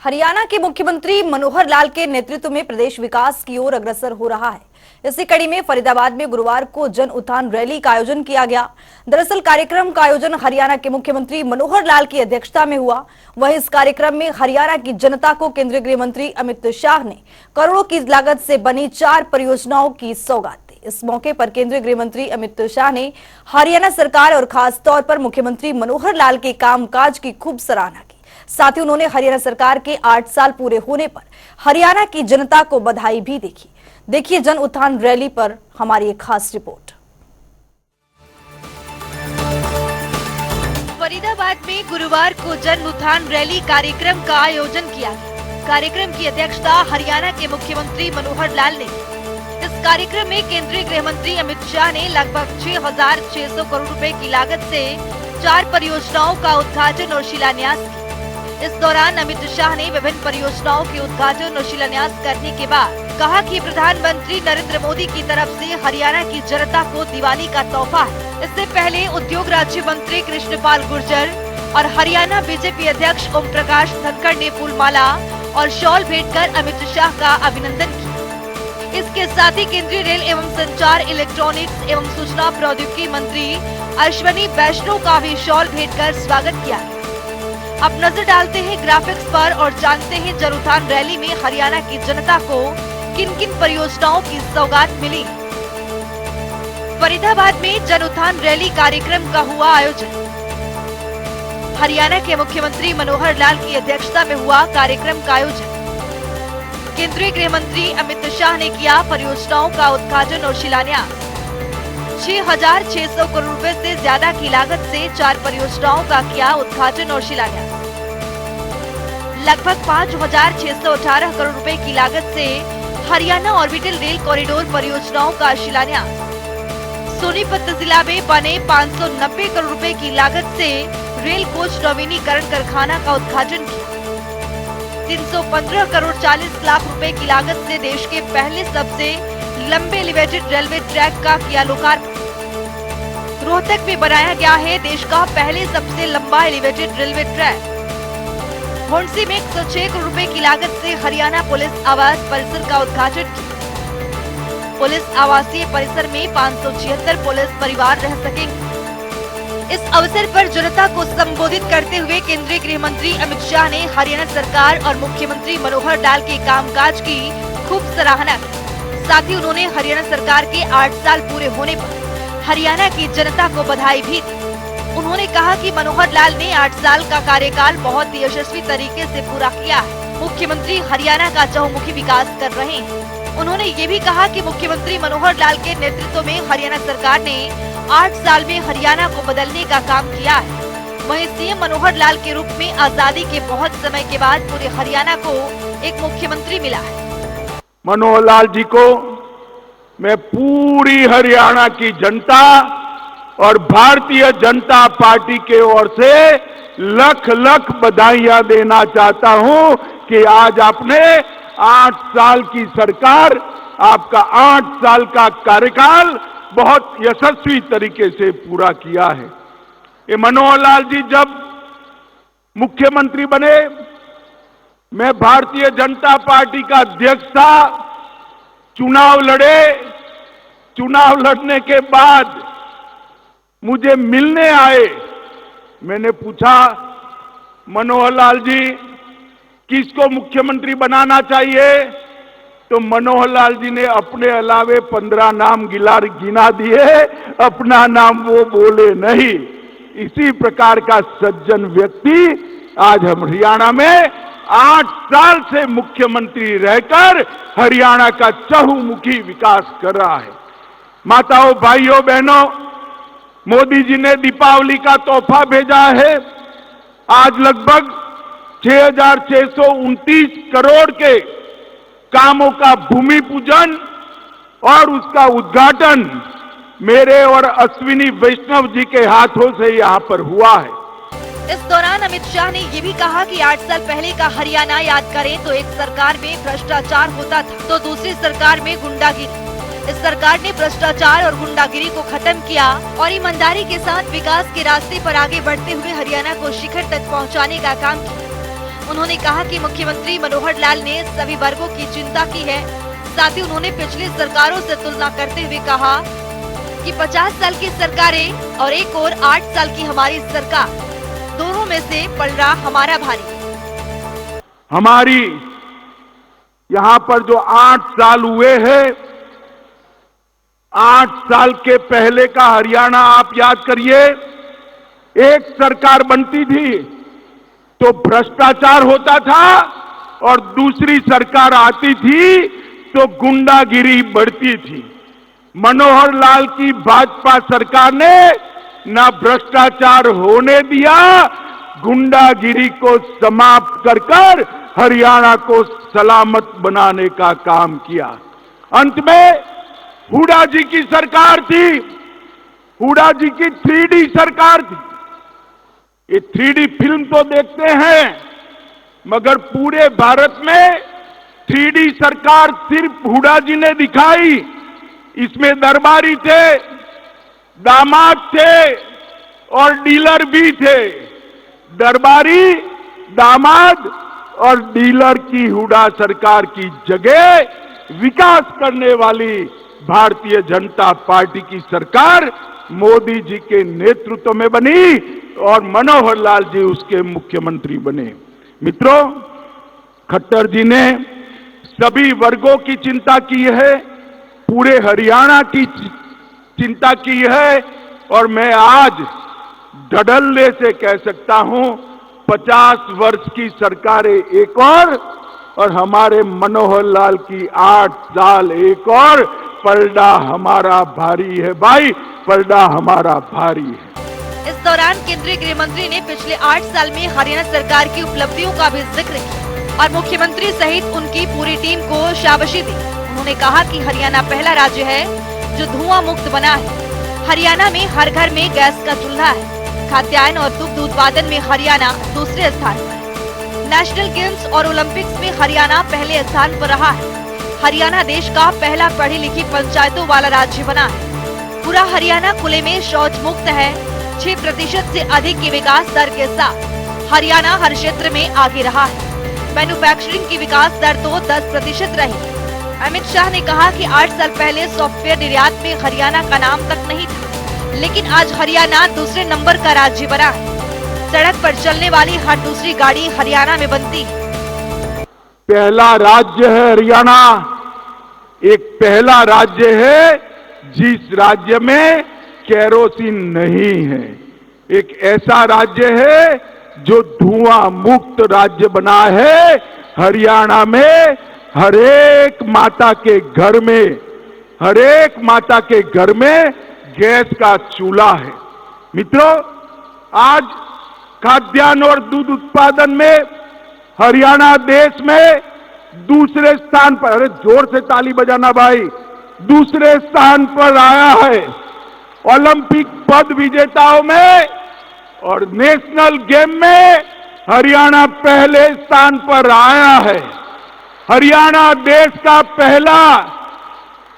हरियाणा के मुख्यमंत्री मनोहर लाल के नेतृत्व में प्रदेश विकास की ओर अग्रसर हो रहा है। इसी कड़ी में फरीदाबाद में गुरुवार को जन उत्थान रैली का आयोजन किया गया। दरअसल कार्यक्रम का आयोजन हरियाणा के मुख्यमंत्री मनोहर लाल की अध्यक्षता में हुआ। वहीं इस कार्यक्रम में हरियाणा की जनता को केंद्रीय गृह मंत्री अमित शाह ने करोड़ों की लागत से बनी 4 परियोजनाओं की सौगात दी। इस मौके पर केंद्रीय गृह मंत्री अमित शाह ने हरियाणा सरकार और खास तौर पर मुख्यमंत्री मनोहर लाल के कामकाज की खूब सराहना की। साथ ही उन्होंने हरियाणा सरकार के 8 साल पूरे होने पर हरियाणा की जनता को बधाई भी दी। देखिए जन उत्थान रैली पर हमारी एक खास रिपोर्ट। फरीदाबाद में गुरुवार को जन उत्थान रैली कार्यक्रम का आयोजन किया गया। कार्यक्रम की अध्यक्षता हरियाणा के मुख्यमंत्री मनोहर लाल ने की। इस कार्यक्रम में केंद्रीय गृह मंत्री अमित शाह ने लगभग 6,600 करोड़ रुपए की लागत से 4 परियोजनाओं का उद्घाटन और शिलान्यास किया। इस दौरान अमित शाह ने विभिन्न परियोजनाओं के उद्घाटन और शिलान्यास करने के बाद कहा कि प्रधानमंत्री नरेंद्र मोदी की तरफ से हरियाणा की जनता को दिवाली का तोहफा है। इससे पहले उद्योग राज्य मंत्री कृष्णपाल गुर्जर और हरियाणा बीजेपी अध्यक्ष ओम प्रकाश धनखड़ ने फूलमाला और शॉल भेंट कर अमित शाह का अभिनंदन किया। इसके साथ ही केंद्रीय रेल एवं संचार, इलेक्ट्रॉनिक्स एवं सूचना प्रौद्योगिकी मंत्री अश्विनी वैष्णव का भी शॉल भेंट कर स्वागत किया। अब नजर डालते हैं ग्राफिक्स पर और जानते हैं जन उत्थान रैली में हरियाणा की जनता को किन किन परियोजनाओं की सौगात मिली। फरीदाबाद में जन उत्थान रैली कार्यक्रम का हुआ आयोजन। हरियाणा के मुख्यमंत्री मनोहर लाल की अध्यक्षता में हुआ कार्यक्रम का आयोजन। केंद्रीय गृह मंत्री अमित शाह ने किया परियोजनाओं का उद्घाटन और शिलान्यास। 6,600 करोड़ रुपए से ज्यादा की लागत से 4 परियोजनाओं का किया उद्घाटन और शिलान्यास। लगभग 5,618 करोड़ रुपए की लागत से हरियाणा ऑर्बिटल रेल कॉरिडोर परियोजनाओं का शिलान्यास। सोनीपत जिला में बने 590 करोड़ रुपए की लागत से रेल कोच नवीनीकरण कारखाना का उद्घाटन किया। 315 करोड़ 40 लाख रुपए की लागत से देश के पहले सबसे लंबे एलिवेटेड रेलवे ट्रैक का किया लोकार्पण। रोहतक में बनाया गया है देश का पहले सबसे लंबा एलिवेटेड रेलवे ट्रैक। मुंशी में 106 करोड़ रुपए की लागत से हरियाणा पुलिस आवास परिसर का उद्घाटन किया। पुलिस आवासीय परिसर में 576 पुलिस परिवार रह सकेंगे। इस अवसर पर जनता को संबोधित करते हुए केंद्रीय गृह मंत्री अमित शाह ने हरियाणा सरकार और मुख्यमंत्री मनोहर लाल के कामकाज की खूब सराहना की। साथ ही उन्होंने हरियाणा सरकार के 8 साल पूरे होने पर हरियाणा की जनता को बधाई भी दी। उन्होंने कहा कि मनोहर लाल ने 8 साल का कार्यकाल बहुत ही यशस्वी तरीके से पूरा किया है। मुख्यमंत्री हरियाणा का चहुमुखी विकास कर रहे हैं। उन्होंने ये भी कहा कि मुख्यमंत्री मनोहर लाल के नेतृत्व में हरियाणा सरकार ने 8 साल में हरियाणा को बदलने का काम किया है। वहीं सीएम मनोहर लाल के रूप में आजादी के बहुत समय के बाद पूरे हरियाणा को एक मुख्यमंत्री मिला है। मनोहर लाल जी को मैं पूरी हरियाणा की जनता और भारतीय जनता पार्टी के ओर से लख लख बधाइयां देना चाहता हूं कि आज आपने 8 साल की सरकार, आपका 8 साल का कार्यकाल बहुत यशस्वी तरीके से पूरा किया है। ये मनोहर लाल जी जब मुख्यमंत्री बने, मैं भारतीय जनता पार्टी का अध्यक्ष था। चुनाव लड़े, चुनाव लड़ने के बाद मुझे मिलने आए। मैंने पूछा, मनोहर लाल जी किसको मुख्यमंत्री बनाना चाहिए? तो मनोहर लाल जी ने अपने अलावे 15 नाम गिना दिए, अपना नाम वो बोले नहीं। इसी प्रकार का सज्जन व्यक्ति आज हम हरियाणा में 8 साल से मुख्यमंत्री रहकर हरियाणा का चहुमुखी विकास कर रहा है। माताओं, भाइयों, बहनों, मोदी जी ने दीपावली का तोहफा भेजा है। आज लगभग 6,629 करोड़ के कामों का भूमि पूजन और उसका उद्घाटन मेरे और अश्विनी वैष्णव जी के हाथों से यहाँ पर हुआ है। इस दौरान अमित शाह ने ये भी कहा कि 8 साल पहले का हरियाणा याद करें तो एक सरकार में भ्रष्टाचार होता था तो दूसरी सरकार में गुंडागिरी। इस सरकार ने भ्रष्टाचार और गुंडागिरी को खत्म किया और ईमानदारी के साथ विकास के रास्ते पर आगे बढ़ते हुए हरियाणा को शिखर तक पहुंचाने का काम किया। उन्होंने कहा कि मुख्यमंत्री मनोहर लाल ने सभी वर्गों की चिंता की है। साथ ही उन्होंने पिछली सरकारों से तुलना करते हुए कहा कि 50 साल की सरकारें और एक और 8 साल की हमारी सरकार, दोनों में से पलड़ा हमारा भारी। हमारी यहाँ पर जो 8 साल हुए हैं, 8 साल के पहले का हरियाणा आप याद करिए। एक सरकार बनती थी तो भ्रष्टाचार होता था और दूसरी सरकार आती थी तो गुंडागिरी बढ़ती थी। मनोहर लाल की भाजपा सरकार ने ना भ्रष्टाचार होने दिया, गुंडागिरी को समाप्त कर हरियाणा को सलामत बनाने का काम किया। अंत में हुड्डा जी की सरकार थी, हुड्डा जी की 3D सरकार थी। ये 3D फिल्म तो देखते हैं, मगर पूरे भारत में 3D सरकार सिर्फ हुड्डा जी ने दिखाई। इसमें दरबारी थे, दामाद थे और डीलर भी थे। दरबारी, दामाद और डीलर की हुड्डा सरकार की जगह विकास करने वाली भारतीय जनता पार्टी की सरकार मोदी जी के नेतृत्व में बनी और मनोहर लाल जी उसके मुख्यमंत्री बने। मित्रों, खट्टर जी ने सभी वर्गों की चिंता की है, पूरे हरियाणा की चिंता की है और मैं आज धड़ल्ले से कह सकता हूं 50 वर्ष की सरकारें एक और हमारे मनोहर लाल की 8 साल एक और, पलड़ा हमारा भारी है भाई, पलड़ा हमारा भारी है। इस दौरान केंद्रीय गृह मंत्री ने पिछले 8 साल में हरियाणा सरकार की उपलब्धियों का भी जिक्र किया और मुख्यमंत्री सहित उनकी पूरी टीम को शाबाशी दी। उन्होंने कहा कि हरियाणा पहला राज्य है जो धुआं मुक्त बना है। हरियाणा में हर घर में गैस का चूल्हा है। खाद्यान्न और दुग्ध उत्पादन में हरियाणा दूसरे स्थान पर है। नेशनल गेम्स और ओलंपिक्स में हरियाणा पहले स्थान पर रहा है। हरियाणा देश का पहला पढ़ी लिखी पंचायतों वाला राज्य बना है। पूरा हरियाणा खुले में शौच मुक्त है। 6% से अधिक की विकास दर के साथ हरियाणा हर क्षेत्र में आगे रहा है। मैन्युफैक्चरिंग की विकास दर तो 10% रही। अमित शाह ने कहा कि 8 साल पहले सॉफ्टवेयर निर्यात में हरियाणा का नाम तक नहीं था, लेकिन आज हरियाणा दूसरे नंबर का राज्य बना है। सड़क पर चलने वाली हर दूसरी गाड़ी हरियाणा में बनती है। पहला राज्य है हरियाणा, एक पहला राज्य है जिस राज्य में केरोसिन नहीं है। एक ऐसा राज्य है जो धुआं मुक्त राज्य बना है। हरियाणा में हरेक माता के घर में गैस का चूल्हा है। मित्रों, आज खाद्यान्न और दूध उत्पादन में हरियाणा देश में दूसरे स्थान पर, अरे जोर से ताली बजाना भाई, दूसरे स्थान पर आया है। ओलंपिक पद विजेताओं में और नेशनल गेम में हरियाणा पहले स्थान पर आया है। हरियाणा देश का पहला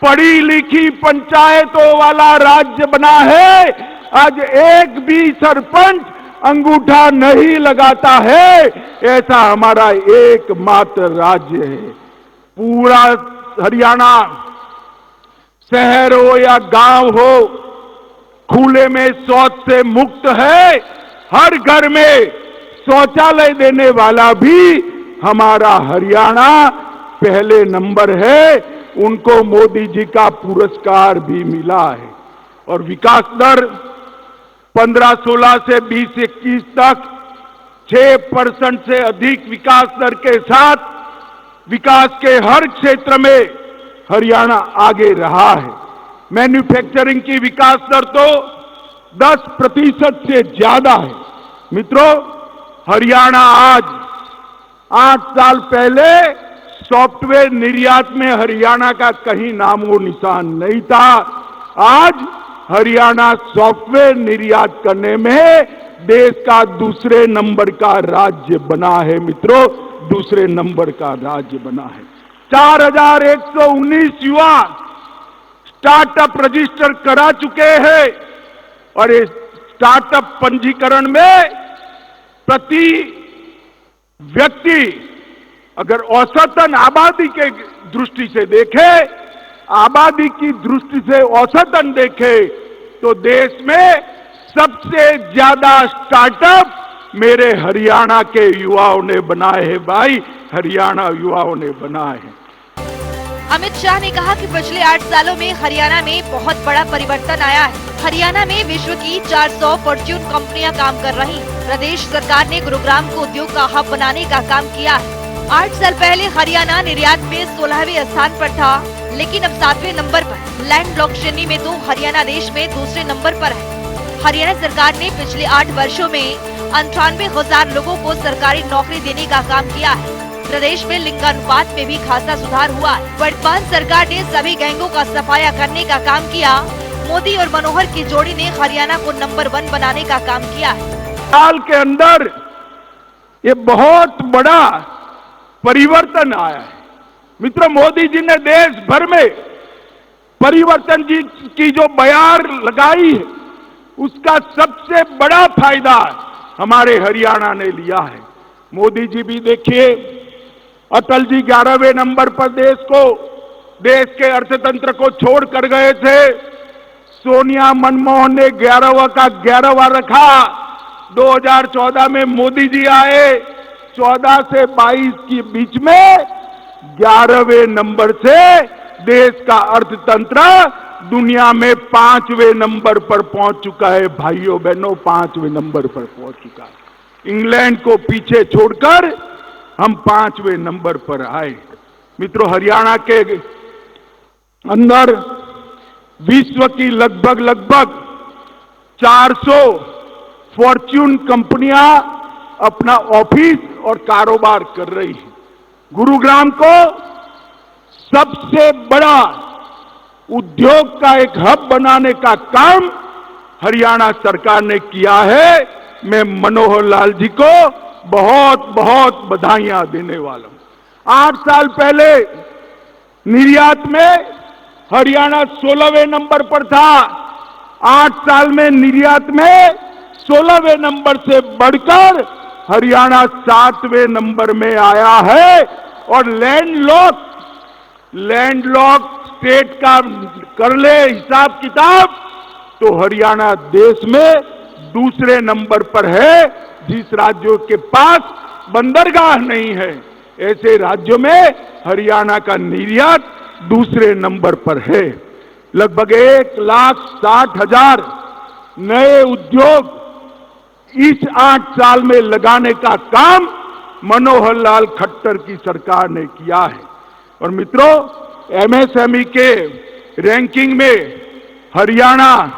पढ़ी लिखी पंचायतों वाला राज्य बना है। आज एक भी सरपंच अंगूठा नहीं लगाता है, ऐसा हमारा एकमात्र राज्य है। पूरा हरियाणा, शहर हो या गांव हो, खुले में शौच से मुक्त है। हर घर में शौचालय देने वाला भी हमारा हरियाणा पहले नंबर है। उनको मोदी जी का पुरस्कार भी मिला है। और विकास दर 15-16 से 20-21 तक 6% से अधिक विकास दर के साथ विकास के हर क्षेत्र में हरियाणा आगे रहा है। मैन्युफैक्चरिंग की विकास दर तो 10% से ज्यादा है। मित्रों, हरियाणा आज 8 साल पहले सॉफ्टवेयर निर्यात में हरियाणा का कहीं नामो निशान नहीं था। आज हरियाणा सॉफ्टवेयर निर्यात करने में देश का दूसरे नंबर का राज्य बना है। मित्रों, दूसरे नंबर का राज्य बना है। 4119 युवा स्टार्टअप रजिस्टर करा चुके हैं और इस स्टार्टअप पंजीकरण में प्रति व्यक्ति अगर औसतन आबादी के दृष्टि से देखे, आबादी की दृष्टि से औसतन देखे, तो देश में सबसे ज्यादा स्टार्टअप मेरे हरियाणा के युवाओं ने बनाए हैं भाई, हरियाणा युवाओं ने बनाए हैं। अमित शाह ने कहा कि पिछले 8 सालों में हरियाणा में बहुत बड़ा परिवर्तन आया है। हरियाणा में विश्व की 400 फॉर्च्यून कंपनियां काम कर रही। प्रदेश सरकार ने गुरुग्राम को उद्योग का हब बनाने का काम किया है। 8 साल पहले हरियाणा निर्यात में 16वें स्थान पर था, लेकिन अब 7वें नंबर पर। लैंडलॉक श्रेणी में तो हरियाणा देश में दूसरे नंबर पर है। हरियाणा सरकार ने पिछले 8 वर्षों में 98,000 लोगों को सरकारी नौकरी देने का काम किया है। प्रदेश में लिंगानुपात में भी खासा सुधार हुआ है। वर्तमान सरकार ने सभी गैंगों का सफाया करने का काम किया। मोदी और मनोहर की जोड़ी ने हरियाणा को नंबर 1 बनाने का काम किया है। साल के अंदर ये बहुत बड़ा परिवर्तन आया है। मित्रों, मोदी जी ने देश भर में परिवर्तन की जो बयार लगाई है, उसका सबसे बड़ा फायदा हमारे हरियाणा ने लिया है। मोदी जी भी देखिए, अटल जी 11वें नंबर पर देश के अर्थतंत्र को छोड़ कर गए थे। सोनिया मनमोहन ने 11वां का 11वां रखा। 2014 में मोदी जी आए, 14 से 22 के बीच में 11वें नंबर से देश का अर्थतंत्र दुनिया में 5वें नंबर पर पहुंच चुका है। भाइयों बहनों, 5वें नंबर पर पहुंच चुका है। इंग्लैंड को पीछे छोड़कर हम 5वें नंबर पर आए। मित्रों, हरियाणा के अंदर विश्व की लगभग 400 फॉर्च्यून कंपनियां अपना ऑफिस और कारोबार कर रही हैं। गुरुग्राम को सबसे बड़ा उद्योग का एक हब बनाने का काम हरियाणा सरकार ने किया है। मैं मनोहर लाल जी को बहुत बहुत बधाइयां देने वाला हूं। 8 साल पहले निर्यात में हरियाणा 16वें नंबर पर था। 8 साल में निर्यात में 16वें नंबर से बढ़कर हरियाणा 7वें नंबर में आया है। और लैंडलॉक स्टेट का कर ले हिसाब किताब, तो हरियाणा देश में दूसरे नंबर पर है। जिस राज्यों के पास बंदरगाह नहीं है, ऐसे राज्यों में हरियाणा का निर्यात दूसरे नंबर पर है। लगभग 1,60,000 नए उद्योग इस 8 साल में लगाने का काम मनोहर लाल खट्टर की सरकार ने किया है। और मित्रों, एमएसएमई के रैंकिंग में हरियाणा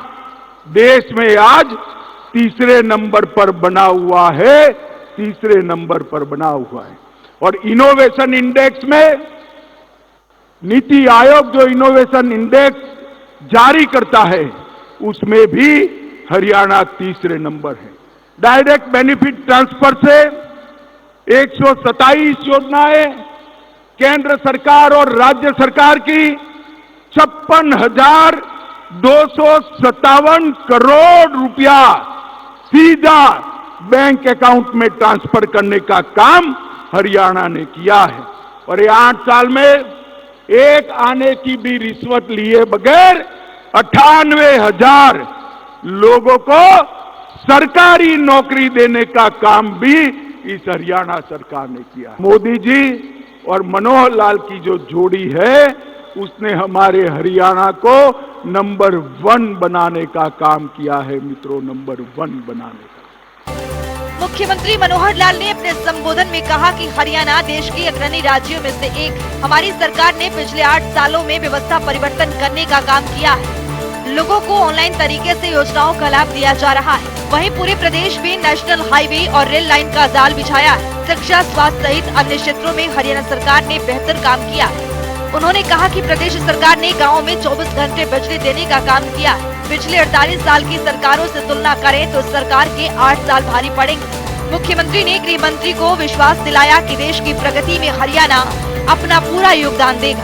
देश में आज तीसरे नंबर पर बना हुआ है। तीसरे नंबर पर बना हुआ है। और इनोवेशन इंडेक्स में नीति आयोग जो इनोवेशन इंडेक्स जारी करता है, उसमें भी हरियाणा तीसरे नंबर है। डायरेक्ट बेनिफिट ट्रांसफर से 127 योजनाएं केंद्र सरकार और राज्य सरकार की 56,257 करोड़ रुपया सीधा बैंक अकाउंट में ट्रांसफर करने का काम हरियाणा ने किया है। और ये 8 साल में एक आने की भी रिश्वत लिए बगैर 98,000 लोगों को सरकारी नौकरी देने का काम भी इस हरियाणा सरकार ने किया। मोदी जी और मनोहर लाल की जो जोड़ी है, उसने हमारे हरियाणा को नंबर 1 बनाने का काम किया है। मित्रों, नंबर 1 बनाने का। मुख्यमंत्री मनोहर लाल ने अपने संबोधन में कहा कि हरियाणा देश के अग्रणी राज्यों में से एक। हमारी सरकार ने पिछले 8 सालों में व्यवस्था परिवर्तन करने का काम किया है। लोगों को ऑनलाइन तरीके से योजनाओं का लाभ दिया जा रहा है। वहीं पूरे प्रदेश में नेशनल हाईवे और रेल लाइन का जाल बिछाया है। शिक्षा, स्वास्थ्य सहित अन्य क्षेत्रों में हरियाणा सरकार ने बेहतर काम किया है। उन्होंने कहा कि प्रदेश सरकार ने गाँव में 24 घंटे बिजली देने का काम किया है। पिछले 48 साल की सरकारों से तुलना करें तो सरकार के 8 साल भारी पड़ेंगे। मुख्यमंत्री ने गृह मंत्री को विश्वास दिलाया कि देश की प्रगति में हरियाणा अपना पूरा योगदान देगा।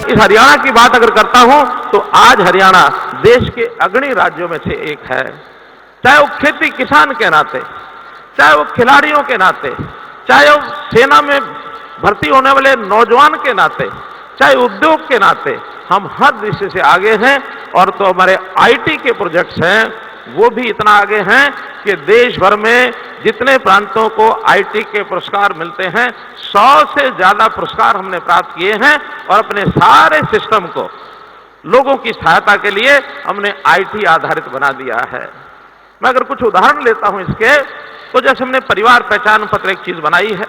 इस हरियाणा की बात अगर करता हूं तो आज हरियाणा देश के अग्रणी राज्यों में से एक है। चाहे वो खेती किसान के नाते, चाहे वो खिलाड़ियों के नाते, चाहे वो सेना में भर्ती होने वाले नौजवान के नाते, चाहे उद्योग के नाते, हम हर दृष्टि से आगे हैं। और तो हमारे आईटी के प्रोजेक्ट्स हैं वो भी इतना आगे हैं कि देश भर में जितने प्रांतों को आईटी के पुरस्कार मिलते हैं 100 से ज्यादा पुरस्कार हमने प्राप्त किए हैं। और अपने सारे सिस्टम को लोगों की सहायता के लिए हमने आईटी आधारित बना दिया है। मैं अगर कुछ उदाहरण लेता हूं इसके, तो जैसे हमने परिवार पहचान पत्र एक चीज बनाई है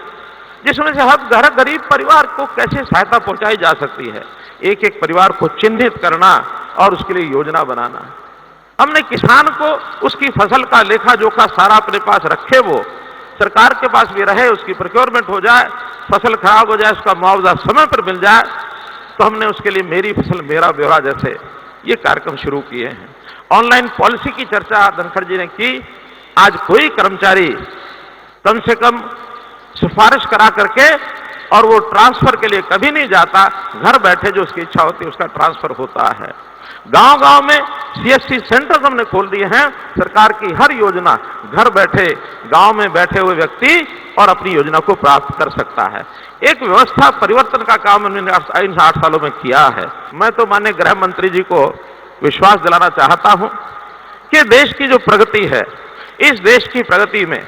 जिसमें से हर गरीब परिवार को कैसे सहायता पहुंचाई जा सकती है, एक एक परिवार को चिन्हित करना और उसके लिए योजना बनाना। हमने किसान को उसकी फसल का लेखा जोखा सारा अपने पास रखे, वो सरकार के पास भी रहे, उसकी प्रोक्योरमेंट हो जाए, फसल खराब हो जाए उसका मुआवजा समय पर मिल जाए। तो हमने उसके लिए मेरी फसल मेरा ब्यौरा जैसे ये कार्यक्रम शुरू किए हैं। ऑनलाइन पॉलिसी की चर्चा धनखड़ जी ने की। आज कोई कर्मचारी कम से कम सिफारिश करा करके और वो ट्रांसफर के लिए कभी नहीं जाता, घर बैठे जो उसकी इच्छा होती है उसका ट्रांसफर होता है। गांव-गांव में सीएससी सेंटर्स हमने खोल दिए हैं। सरकार की हर योजना घर बैठे गांव में बैठे हुए व्यक्ति और अपनी योजना को प्राप्त कर सकता है। एक व्यवस्था परिवर्तन का काम हमने इन 8 सालों में किया है। मैं तो माननीय गृह मंत्री जी को विश्वास दिलाना चाहता हूं कि देश की जो प्रगति है, इस देश की प्रगति में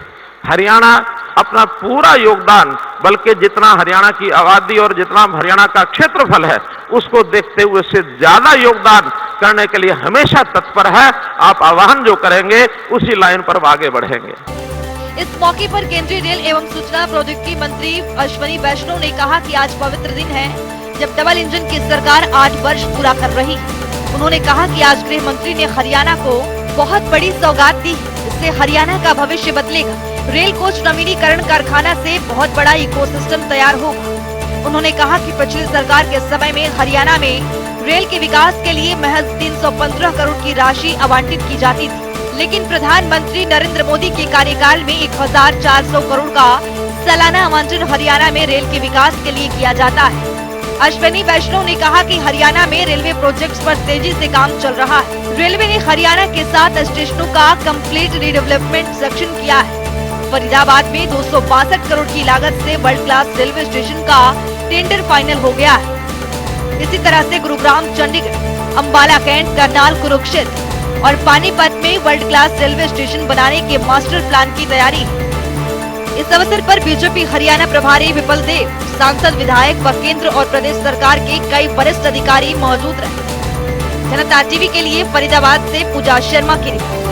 हरियाणा अपना पूरा योगदान, बल्कि जितना हरियाणा की आबादी और जितना हरियाणा का क्षेत्रफल है उसको देखते हुए उससे ज्यादा योगदान करने के लिए हमेशा तत्पर है। आप आह्वान जो करेंगे उसी लाइन पर आगे बढ़ेंगे। इस मौके पर केंद्रीय रेल एवं सूचना प्रौद्योगिकी मंत्री अश्विनी वैष्णव ने कहा कि आज पवित्र दिन है जब डबल इंजन की सरकार 8 वर्ष पूरा कर रही है। उन्होंने कहा कि आज गृह मंत्री ने हरियाणा को बहुत बड़ी सौगात दी, इससे हरियाणा का भविष्य बदलेगा। रेल कोच नवीनीकरण कारखाना से बहुत बड़ा इकोसिस्टम तैयार होगा। उन्होंने कहा कि पिछली सरकार के समय में हरियाणा में रेल के विकास के लिए महज 315 करोड़ की राशि आवंटित की जाती थी, लेकिन प्रधानमंत्री नरेंद्र मोदी के कार्यकाल में 1400 करोड़ का सालाना आवंटन हरियाणा में रेल के विकास के लिए किया जाता है। अश्विनी वैष्णव ने कहा कि हरियाणा में रेलवे प्रोजेक्ट्स पर तेजी से काम चल रहा है। रेलवे ने हरियाणा के 7 स्टेशनों का कंप्लीट रीडेवलपमेंट सेक्शन किया है। फरीदाबाद में 262 करोड़ की लागत से वर्ल्ड क्लास रेलवे स्टेशन का टेंडर फाइनल हो गया है। इसी तरह से गुरुग्राम, चंडीगढ़, अंबाला, कैंट, करनाल, कुरुक्षेत्र और पानीपत में वर्ल्ड क्लास रेलवे स्टेशन बनाने के मास्टर प्लान की तैयारी है। इस अवसर पर बीजेपी हरियाणा प्रभारी विपुल देव, सांसद, विधायक व केंद्र और प्रदेश सरकार के कई वरिष्ठ अधिकारी मौजूद रहे। जनता टीवी के लिए फरीदाबाद से पूजा शर्मा की रिपोर्ट।